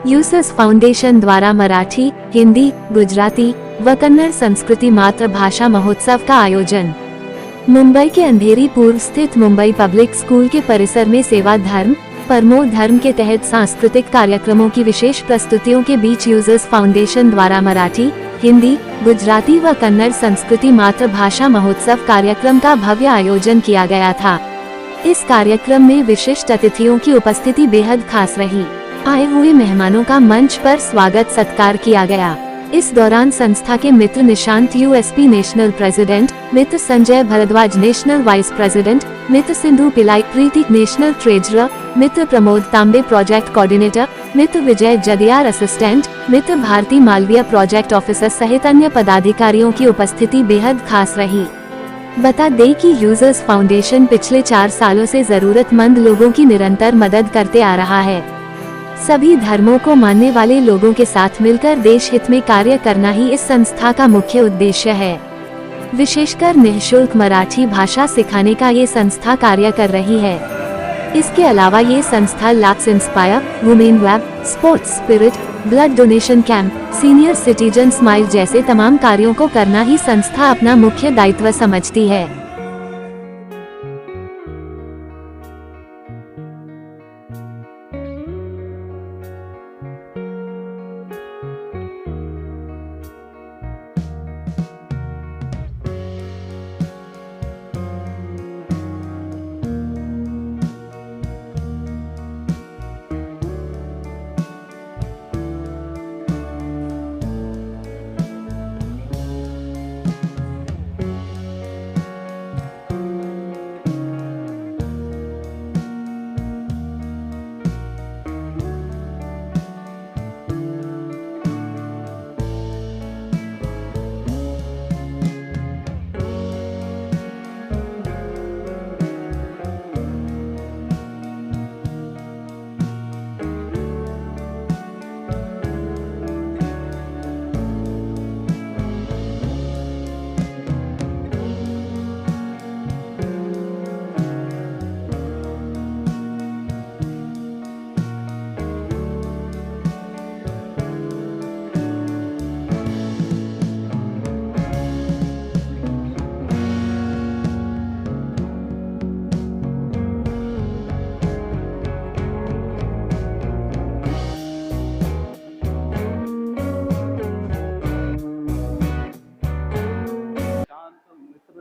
यूसस foundation द्वारा मराठी, हिंदी, गुजराती व कन्नड़ संस्कृति मातृभाषा महोत्सव का आयोजन मुंबई के अंधेरी पूर्व स्थित मुंबई पब्लिक स्कूल के परिसर में सेवा धर्म परमो धर्म के तहत सांस्कृतिक कार्यक्रमों की विशेष प्रस्तुतियों के बीच यूसस फाउंडेशन द्वारा मराठी, हिंदी, गुजराती व कन्नड़ संस्कृति मातृभाषा महोत्सव कार्यक्रम का भव्य आयोजन किया गया था। इस कार्यक्रम में विशिष्ट अतिथियों की उपस्थिति बेहद खास रही। आए हुए मेहमानों का मंच पर स्वागत सत्कार किया गया। इस दौरान संस्था के मित्र निशांत यूएसपी नेशनल प्रेसिडेंट, मित्र Sanjay Bharadwaj national vice president, मित्र सिंधु पिलाई प्रीति नेशनल ट्रेजरर, मित्र प्रमोद तांबे प्रोजेक्ट कोऑर्डिनेटर, मित्र विजय जदियार असिस्टेंट, मित्र भारती मालवीय प्रोजेक्ट ऑफिसर सहित अन्य पदाधिकारियों की उपस्थिति बेहद खास रही। बता दें कि यूसस फाउंडेशन पिछले 4 सालों से जरूरतमंद लोगों की निरंतर मदद करते आ रहा है। सभी धर्मों को मानने वाले लोगों के साथ मिलकर देश हित में कार्य करना ही इस संस्था का मुख्य उद्देश्य है। विशेषकर निःशुल्क मराठी भाषा सिखाने का ये संस्था कार्य कर रही है। इसके अलावा ये संस्था lakhs inspire, women web, sports spirit, blood donation camp, senior citizen smile जैसे तमाम कार्यों को करना ही संस्था अपना मुख्य दायित्व समझती है।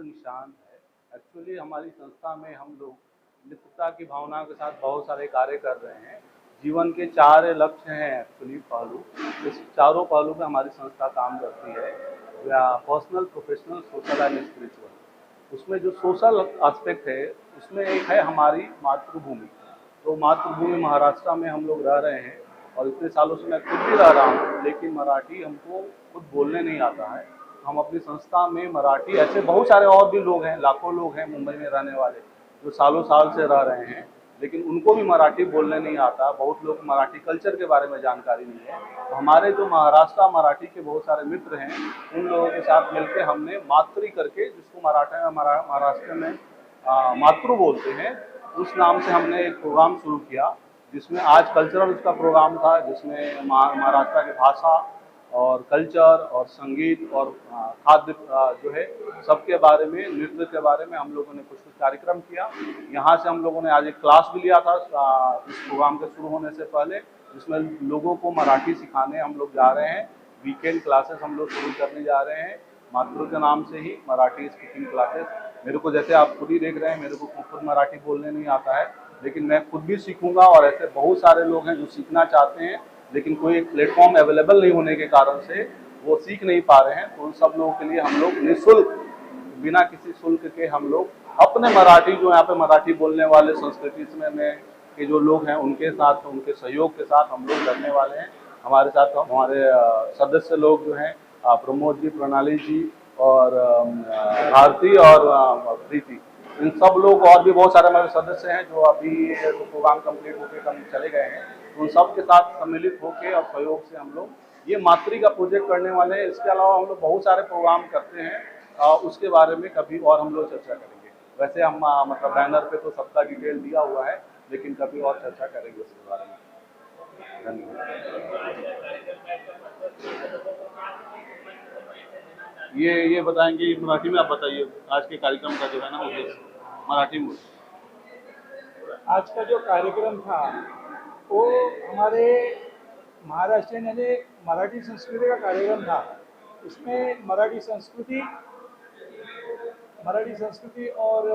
निशांत है। एक्चुअली हमारी संस्था में हम लोग मित्रता की भावना के साथ बहुत सारे कार्य कर रहे हैं। जीवन के 4 लक्ष्य हैं एक्चुअली पहलू। इस चारों पहलू पे हमारी संस्था काम करती है, personal, professional, social and spiritual. उसमें जो सोशल एस्पेक्ट है उसमें एक है हमारी मातृभूमि। तो मातृभूमि महाराष्ट्र में हम लोग रह रहे हैं और इतने सालों से मैं खुद भी रह रहा हूँ, लेकिन मराठी हमको खुद बोलने नहीं आता है। हम अपनी संस्था में मराठी, ऐसे बहुत सारे और भी लोग हैं, लाखों लोग हैं मुंबई में रहने वाले जो सालों साल से रह रहे हैं, लेकिन उनको भी मराठी बोलने नहीं आता। बहुत लोग मराठी कल्चर के बारे में जानकारी नहीं है। तो हमारे जो महाराष्ट्र मराठी के बहुत सारे मित्र हैं, उन लोगों के साथ मिलकर हमने मातृ करके, जिसको मराठा में महाराष्ट्र में मातृ बोलते हैं, उस नाम से हमने एक प्रोग्राम शुरू किया, जिसमें आज कल्चरल उसका प्रोग्राम था, जिसमें महाराष्ट्र की भाषा और कल्चर और संगीत और खाद्य जो है सबके बारे में, नृत्य के बारे में हम लोगों ने कुछ कार्यक्रम किया। यहाँ से हम लोगों ने आज एक क्लास भी लिया था इस प्रोग्राम के शुरू होने से पहले, जिसमें लोगों को मराठी सिखाने हम लोग जा रहे हैं। वीकेंड क्लासेस हम लोग शुरू करने जा रहे हैं मातृ के नाम से ही, मराठी स्पीकिंग क्लासेस। मेरे को, जैसे आप खुद ही देख रहे हैं, मेरे को खुद मराठी बोलने नहीं आता है, लेकिन मैं खुद भी सीखूंगा। और ऐसे बहुत सारे लोग हैं जो सीखना चाहते हैं, लेकिन कोई एक प्लेटफॉर्म अवेलेबल नहीं होने के कारण से वो सीख नहीं पा रहे हैं। तो उन सब लोगों के लिए हम लोग निःशुल्क, बिना किसी शुल्क के हम लोग अपने मराठी, जो यहाँ पे मराठी बोलने वाले संस्कृति में के जो लोग हैं, उनके साथ, उनके सहयोग के साथ हम लोग करने वाले हैं। हमारे साथ हमारे सदस्य लोग जो हैं, प्रमोद जी, प्रणाली जी और भारती और प्रीति, इन सब लोग और भी बहुत सारे हमारे सदस्य हैं जो अभी तो प्रोग्राम कंप्लीट होकर चले गए हैं। उन सब के साथ सम्मिलित होकर और सहयोग से हम लोग ये मातृ का प्रोजेक्ट करने वाले हैं। इसके अलावा हम लोग बहुत सारे प्रोग्राम करते हैं, उसके बारे में कभी और हम लोग चर्चा करेंगे। वैसे हम मतलब बैनर पे तो सबका डिटेल दिया हुआ है, लेकिन कभी और चर्चा करेंगे उसके बारे में। धन्यवाद। ये बताएंगे मराठी में, आप बताइए आज के कार्यक्रम का जो है ना उद्देश्य मराठी में। आज का जो कार्यक्रम था वो हमारे महाराष्ट्रीयन यानी मराठी संस्कृति का कार्यक्रम था। इसमें मराठी संस्कृती और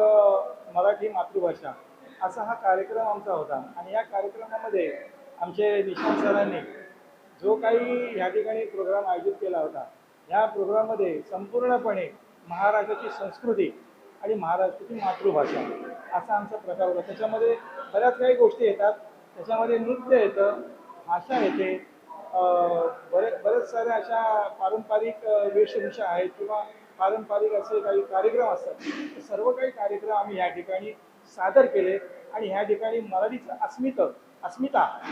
मराठी मातृभाषा असा हा कार्यक्रम आमचा होता। आणि या कार्यक्रमामध्ये आमचे निशांत सरांनी जो काही ह्या ठिकाणी प्रोग्राम आयोजित केला होता, या प्रोग्राममध्ये संपूर्णपणे महाराष्ट्राची संस्कृती आणि महाराष्ट्राची मातृभाषा असा आमचा प्रकार होता। त्याच्यामध्ये बऱ्याच काही गोष्टी येतात, त्याच्यामध्ये नृत्य येतं, भाषा येते, बरेच साऱ्या अशा पारंपरिक वेशभूषा आहेत किंवा पारंपरिक असे काही कार्यक्रम असतात। ते सर्व काही कार्यक्रम आम्ही या ठिकाणी सादर केले आणि ह्या ठिकाणी मराठीची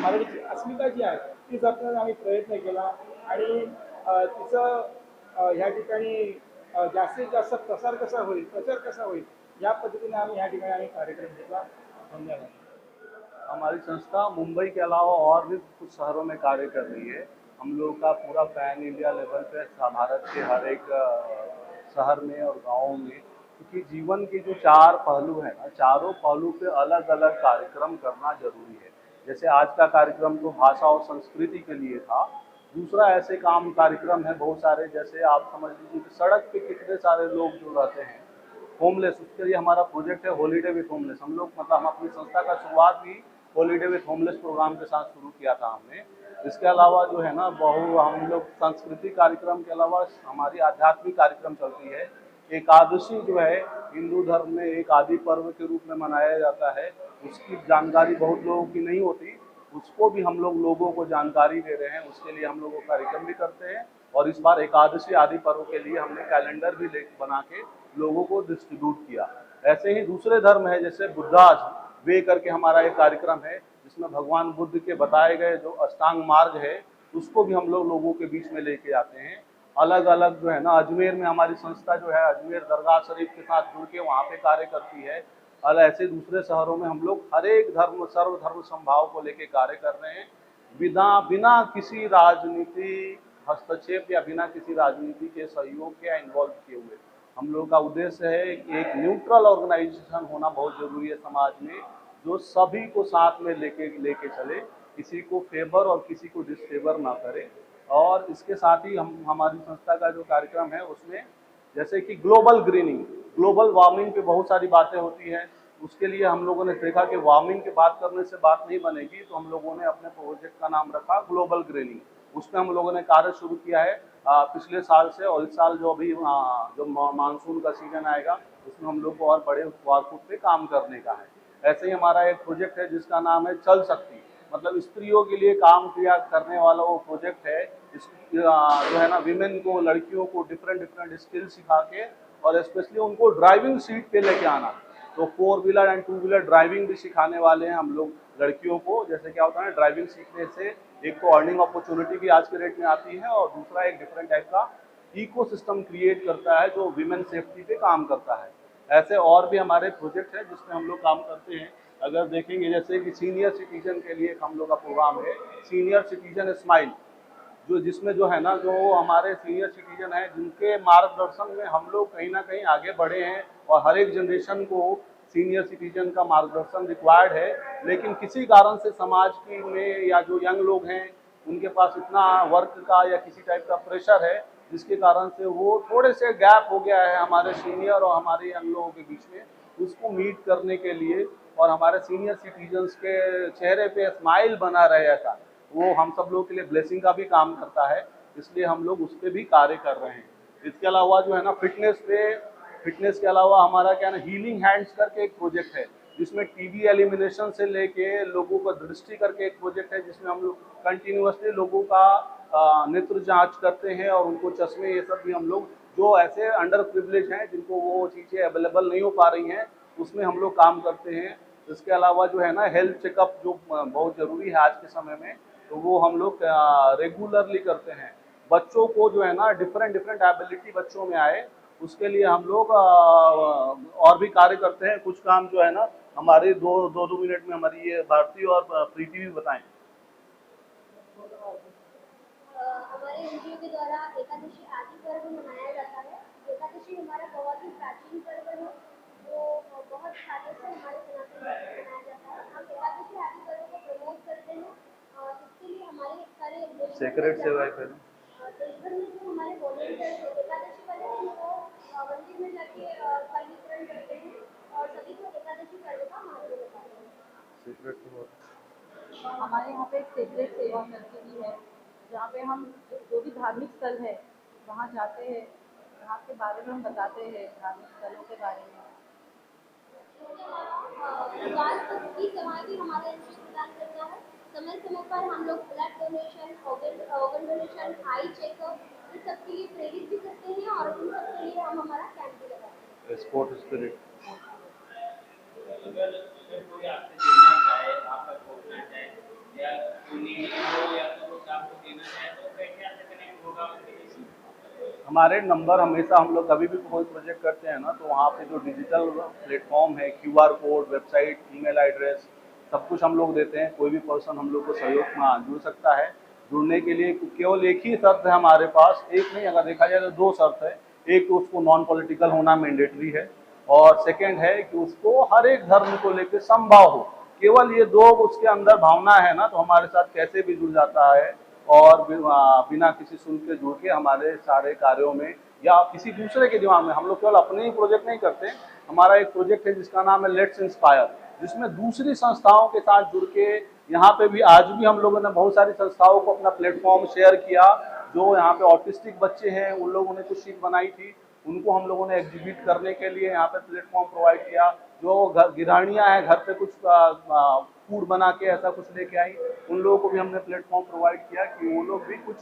मराठीची अस्मिता जी आहे ती जपण्याचा आम्ही प्रयत्न केला आणि तिचं ह्या ठिकाणी जास्तीत जास्त प्रचार कसा होईल या पद्धतीने आम्ही ह्या ठिकाणी कार्यक्रम घेतला। धन्यवाद। हमारी संस्था मुंबई के अलावा और भी कुछ शहरों में कार्य कर रही है। हम लोग का पूरा पैन इंडिया लेवल पे भारत के हर एक शहर में और गाँव में, क्योंकि जीवन के जो 4 पहलू हैं ना, चारों पहलू पे अलग अलग कार्यक्रम करना जरूरी है। जैसे आज का कार्यक्रम तो भाषा और संस्कृति के लिए था। दूसरा ऐसे कार्यक्रम है बहुत सारे, जैसे आप समझ लीजिए कि सड़क पे कितने सारे लोग जो रहते हैं होमलेस, उसके लिए हमारा प्रोजेक्ट है हॉलीडे विथ होमलेस। हम लोग मतलब हम अपनी संस्था का शुरुआत भी हॉलीडे विथ होमलेस प्रोग्राम के साथ शुरू किया था हमने। इसके अलावा जो है ना हम लोग सांस्कृतिक कार्यक्रम के अलावा हमारी आध्यात्मिक कार्यक्रम चलती है। एकादशी जो है हिंदू धर्म में एक आदि पर्व के रूप में मनाया जाता है, उसकी जानकारी बहुत लोगों की नहीं होती, उसको भी हम लोगों को जानकारी दे रहे हैं। उसके लिए हम लोग कार्यक्रम भी करते हैं और इस बार एकादशी आदि पर्व के लिए हमने कैलेंडर भी बना के लोगों को डिस्ट्रीब्यूट किया। ऐसे ही दूसरे धर्म है, जैसे बुद्धाज वे करके हमारा एक कार्यक्रम है जिसमें भगवान बुद्ध के बताए गए जो अष्टांग मार्ग है उसको भी हम लोगों के बीच में लेके आते हैं। अलग अलग जो है ना, अजमेर में हमारी संस्था जो है अजमेर दरगाह शरीफ के साथ जुड़ के वहाँ पे कार्य करती है। और ऐसे दूसरे शहरों में हम लोग हर एक धर्म सर्वधर्म समभाव को लेके कार्य कर रहे हैं, बिना किसी राजनीति हस्तक्षेप या बिना किसी राजनीति के सहयोग के या इन्वॉल्व किए हुए। हम लोग का उद्देश्य है कि एक न्यूट्रल ऑर्गेनाइजेशन होना बहुत ज़रूरी है समाज में, जो सभी को साथ में लेके चले, किसी को फेवर और किसी को डिसफेवर ना करे। और इसके साथ ही हमारी संस्था का जो कार्यक्रम है उसमें जैसे कि ग्लोबल वार्मिंग पे बहुत सारी बातें होती हैं। उसके लिए हम लोगों ने देखा कि वार्मिंग की बात करने से बात नहीं बनेगी, तो हम लोगों ने अपने प्रोजेक्ट का नाम रखा ग्लोबल ग्रीनिंग। उसमें हम लोगों ने कार्य शुरू किया है पिछले साल से, और इस साल जो अभी जो मानसून का सीजन आएगा उसमें हम लोग को और बड़े आउटपुट पे काम करने का है। ऐसे ही हमारा एक प्रोजेक्ट है जिसका नाम है चल शक्ति, मतलब स्त्रियों के लिए काम किया करने वाला वो प्रोजेक्ट है। जो है ना विमेन को, लड़कियों को डिफरेंट स्किल सिखा के और स्पेशली उनको ड्राइविंग सीट पे लेके आना। तो 4 व्हीलर एंड 2 व्हीलर ड्राइविंग भी सिखाने वाले हैं हम लोग लड़कियों को। जैसे क्या होता है ना, ड्राइविंग सीखने से एक तो अर्निंग अपॉर्चुनिटी भी आज के डेट में आती है, और दूसरा एक डिफरेंट टाइप का इकोसिस्टम क्रिएट करता है जो विमेन सेफ्टी पे काम करता है। ऐसे और भी हमारे प्रोजेक्ट है जिसमें हम लोग काम करते हैं। अगर देखेंगे जैसे कि सीनियर सिटीजन के लिए हम लोग का प्रोग्राम है सीनियर सिटीजन स्माइल, जिसमें जो है ना, जो हमारे सीनियर सिटीजन हैं जिनके मार्गदर्शन में हम लोग कहीं ना कहीं आगे बढ़े हैं, और हर एक जनरेशन को सीनियर सिटीजन का मार्गदर्शन रिक्वायर्ड है। लेकिन किसी कारण से समाज की में या जो यंग लोग हैं उनके पास इतना वर्क का या किसी टाइप का प्रेशर है, जिसके कारण से वो थोड़े से गैप हो गया है हमारे सीनियर और हमारे यंग लोगों के बीच में। उसको मीट करने के लिए और हमारे सीनियर सिटीजन्स के चेहरे पे स्माइल बना रहे, ऐसा वो हम सब लोगों के लिए ब्लेसिंग का भी काम करता है, इसलिए हम लोग उस पर भी कार्य कर रहे हैं। इसके अलावा जो है ना फिटनेस के अलावा हमारा क्या ना हीलिंग हैंड्स करके एक प्रोजेक्ट है, जिसमें टीबी एलिमिनेशन से लेके लोगों को दृष्टि करके एक प्रोजेक्ट है, जिसमें हम लोग कंटिन्यूसली लोगों का नेत्र जांच करते हैं और उनको चश्मे ये सब भी हम लोग, जो ऐसे अंडर प्रिविलेज हैं जिनको वो चीज़ें अवेलेबल नहीं हो पा रही हैं, उसमें हम लोग काम करते हैं। इसके अलावा जो है ना हेल्थ चेकअप जो बहुत ज़रूरी है आज के समय में, तो वो हम लोग रेगुलरली करते हैं। बच्चों को जो है ना डिफरेंट एबिलिटी बच्चों में आए, उसके लिए हम लोग और भी कार्य करते हैं। कुछ काम जो है ना हमारे दो मिनट में हमारी ये भारती और प्रीति भी बताएं। हमारे एनजीओ के द्वारा एकादशी आदि पर्व मनाया जाता है। एकादशी हमारा बहुत ही प्राचीन पर्व है जो बहुत सालों से हमारे सनातन धर्म में मनाया जाता है। हम एकादशी आदि पर्व को प्रमोट करते हैं। इसके लिए हमारे सारे सेक्रेट सेवा है फिर देश भर में जो हमारे वॉलंटियर्स हैं एकादशी वाले दिन को मंदिर में जाके फल वितरण करते हैं और सभी को एकादशी पर्व का महत्व बताते हैं। सीक्रेट सेवा हमारे यहाँ पे एक सेक्रेट सेवा करके भी है, जहाँ पे हम जो भी धार्मिक स्थल है वहाँ जाते हैं, वहाँ के बारे में हम बताते हैं, धार्मिक स्थलों के बारे में। की सेवाएं भी हमारे एनजीओ प्रदान करता है। समय समय पर हम लोग blood donation, organ donation, eye checkup इन सब के लिए प्रेरित भी करते हैं और इन सब के लिए हम हमारा कैंप भी लगाते हैं। स्पोर्ट स्पिरिट अगर कोई आपसे जुड़ना चाहे, आपका खोजना चाहे या उन्हीं को या तो कुछ आपको देना चाहे तो कैसे आपसे कनेक्ट होगा उसके लिए? हमारे नंबर हमेशा हम लोग कभी भी कोई प्रोजेक्ट करते हैं ना तो वहाँ पे जो डिजिटल प्लेटफॉर्म है, QR code, website, email address, सब कुछ हम लोग देते हैं। कोई भी पर्सन हम लोग को सहयोग में जुड़ सकता है। जुड़ने के लिए केवल एक ही शर्त है हमारे पास, एक नहीं, अगर देखा जाए तो दो शर्त है। एक तो उसको नॉन पॉलिटिकल होना मैंडेटरी है और सेकेंड है कि उसको हर एक धर्म को लेकर समभाव हो। केवल ये दो उसके अंदर भावना है ना तो हमारे साथ कैसे भी जुड़ जाता है और बिना किसी शुल्क के जुड़ के हमारे सारे कार्यों में या किसी दूसरे के दिमाग में, हम लोग केवल अपने ही प्रोजेक्ट नहीं करते। हमारा एक प्रोजेक्ट है जिसका नाम है लेट्स इंस्पायर, जिसमें दूसरी संस्थाओं के साथ जुड़ के यहाँ पे भी आज भी हम लोगों ने बहुत सारी संस्थाओं को अपना प्लेटफॉर्म शेयर किया। जो यहाँ पे ऑटिस्टिक बच्चे हैं उन लोगों ने कुछ शीट बनाई थी, उनको हम लोगों ने एग्जीबिट करने के लिए यहाँ पे प्लेटफॉर्म प्रोवाइड किया। जो गृहिणियाँ हैं घर पे कुछ फूड बना के ऐसा कुछ लेके आई, उन लोगों को भी हमने प्लेटफॉर्म प्रोवाइड किया कि वो लोग भी कुछ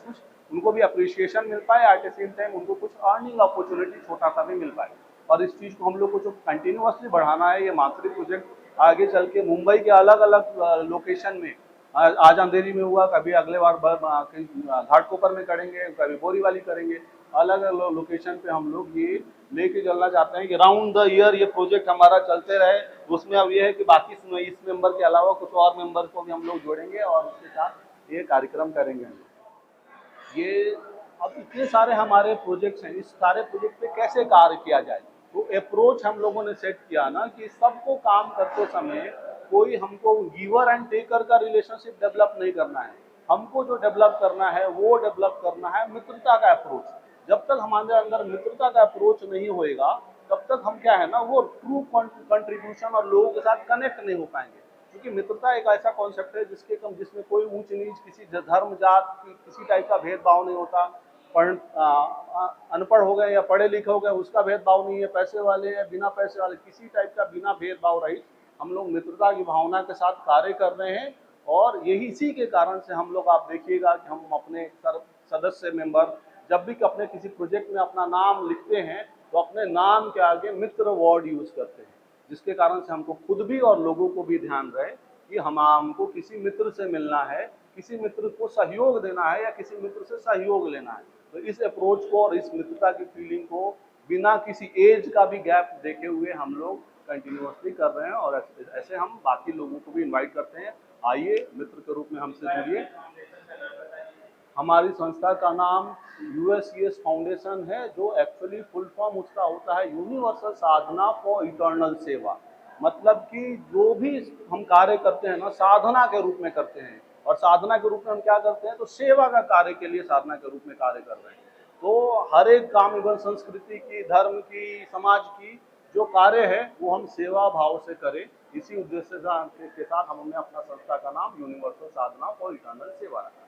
उनको भी अप्रिशिएशन मिल पाए, एट द सेम टाइम उनको कुछ अर्निंग अपॉर्चुनिटी छोटा सा भी मिल पाए। और इस चीज़ को हम लोग को जो कंटिन्यूअसली बढ़ाना है, ये मातृ प्रोजेक्ट आगे चल के मुंबई के अलग अलग लोकेशन में, आज अंधेरी में हुआ, कभी अगले बार घाटकोपर में करेंगे, कभी बोरीवाली करेंगे, अलग अलग लोकेशन पे हम लोग ये लेके चलना चाहते हैं कि राउंड द ईयर ये प्रोजेक्ट हमारा चलते रहे। उसमें अब ये है कि बाकी इस मेंबर के अलावा कुछ और मेंबर को भी हम लोग जोड़ेंगे और उसके साथ ये कार्यक्रम करेंगे। ये अब इतने सारे हमारे प्रोजेक्ट्स हैं, इस सारे प्रोजेक्ट पे कैसे कार्य किया जाए, तो अप्रोच हम लोगों ने सेट किया ना कि सबको काम करते समय कोई हमको गिवर एंड टेकर का रिलेशनशिप डेवलप नहीं करना है। हमको जो डेवलप करना है वो डेवलप करना है मित्रता का अप्रोच। जब तक हमारे अंदर मित्रता का अप्रोच नहीं होएगा तब तक हम क्या है ना वो ट्रू कंट्रीब्यूशन और लोगों के साथ कनेक्ट नहीं हो पाएंगे। क्योंकि मित्रता एक ऐसा कॉन्सेप्ट है जिसमें कोई ऊंच नीच, किसी धर्म जात किसी टाइप का भेदभाव नहीं होता। अनपढ़ हो गए या पढ़े लिखे हो गए उसका भेदभाव नहीं है, पैसे वाले या बिना पैसे वाले, किसी टाइप का बिना भेदभाव रहित हम लोग मित्रता की भावना के साथ कार्य कर रहे हैं। और यही इसी के कारण से हम लोग, आप देखिएगा कि हम अपने सदस्य मेंबर जब भी अपने किसी प्रोजेक्ट में अपना नाम लिखते हैं तो अपने नाम के आगे मित्र वर्ड यूज करते हैं, जिसके कारण से हमको खुद भी और लोगों को भी ध्यान रहे कि हमको किसी मित्र से मिलना है, किसी मित्र को सहयोग देना है या किसी मित्र से सहयोग लेना है। तो इस अप्रोच को और इस मित्रता की फीलिंग को बिना किसी एज का भी गैप देखे हुए हम लोग कंटिन्यूअसली कर रहे हैं। और ऐसे हम बाकी लोगों को भी इनवाइट करते हैं, आइए मित्र के रूप में हमसे जुड़िए। हमारी संस्था का नाम USCS फाउंडेशन है, जो एक्चुअली फुल फॉर्म उसका होता है यूनिवर्सल साधना फॉर इटर्नल सेवा। मतलब कि जो भी हम कार्य करते हैं ना साधना के रूप में करते हैं, और साधना के रूप में हम क्या करते हैं तो सेवा का कार्य के लिए साधना के रूप में कार्य कर रहे हैं। तो हर एक काम, इवन संस्कृति की, धर्म की, समाज की जो कार्य है वो हम सेवा भाव से करें, इसी उद्देश्य के साथ हमने अपना संस्था का नाम यूनिवर्सल साधना फॉर इटर्नल सेवा रखा।